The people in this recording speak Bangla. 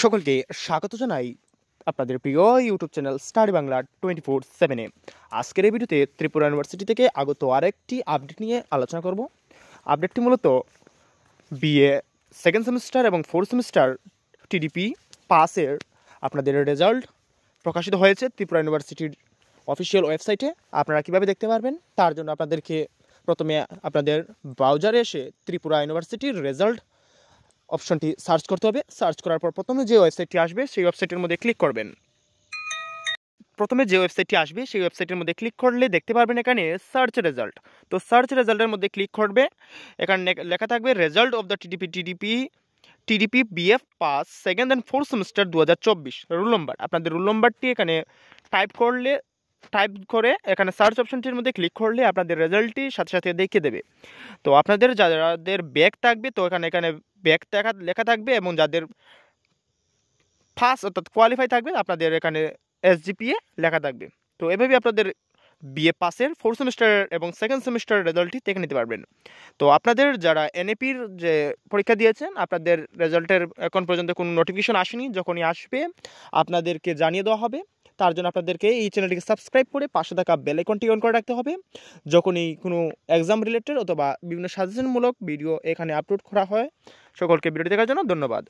সকলকে স্বাগত জানাই আপনাদের প্রিয় ইউটিউব চ্যানেল স্টাডি বাংলা 24/7-এ। আজকের এই ভিডিওতে ত্রিপুরা ইউনিভার্সিটি থেকে আগত আরেকটি আপডেট নিয়ে আলোচনা করব। আপডেটটি মূলত বিএ সেকেন্ড সেমিস্টার এবং ফোর্থ সেমিস্টার টিডিপি পাসের আপনাদের রেজাল্ট প্রকাশিত হয়েছে ত্রিপুরা ইউনিভার্সিটির অফিসিয়াল ওয়েবসাইটে। আপনারা কীভাবে দেখতে পারবেন তার জন্য আপনাদেরকে প্রথমে আপনাদের ব্রাউজারে এসে ত্রিপুরা ইউনিভার্সিটির রেজাল্ট অপশনটি সার্চ করতে হবে। সার্চ করার পর প্রথমে যে ওয়েবসাইটটি আসবে সেই ওয়েবসাইটের মধ্যে ক্লিক করবেন। প্রথমে যে ওয়েবসাইটটি আসবে সেই ওয়েবসাইটের মধ্যে ক্লিক করলে দেখতে পারবেন এখানে সার্চ রেজাল্ট। তো সার্চ রেজাল্টের মধ্যে ক্লিক করবে, এখানে লেখা থাকবে result of the TDP BF pass second and fourth semester 2024 roll number. আপনাদের রোল নম্বরটি এখানে টাইপ করে এখানে সার্চ অপশনটির মধ্যে ক্লিক করলে আপনাদের রেজাল্টটি সাথে সাথে দেখিয়ে দেবে। তো আপনাদের যাদের ব্যাক থাকবে তো এখানে ব্যাক লেখা থাকবে, এবং যাদের ফার্স্ট অর্থাৎ কোয়ালিফাই থাকবে আপনাদের এখানে এসজিপিএ লেখা থাকবে। তো এভাবে আপনাদের বিএ পাসের ফোর্থ সেমিস্টার এবং সেকেন্ড সেমিস্টার রেজাল্টটি দেখে নিতে পারবেন। তো আপনাদের যারা এনএপির যে পরীক্ষা দিয়েছেন আপনাদের রেজাল্টের এখন পর্যন্ত কোনো নোটিফিকেশন আসেনি, যখনই আসবে আপনাদেরকে জানিয়ে দেওয়া হবে। তার জন্য আপনাদেরকে এই চ্যানেলটিকে সাবস্ক্রাইব করে পাশে থাকা বেল আইকনটি অন করে রাখতে হবে। যখনই কোনো এক্সাম রিলেটেড অথবা বিভিন্ন সাজেশনমূলক ভিডিও এখানে আপলোড করা হয়। সকলকে ভিডিও দেখার জন্য ধন্যবাদ।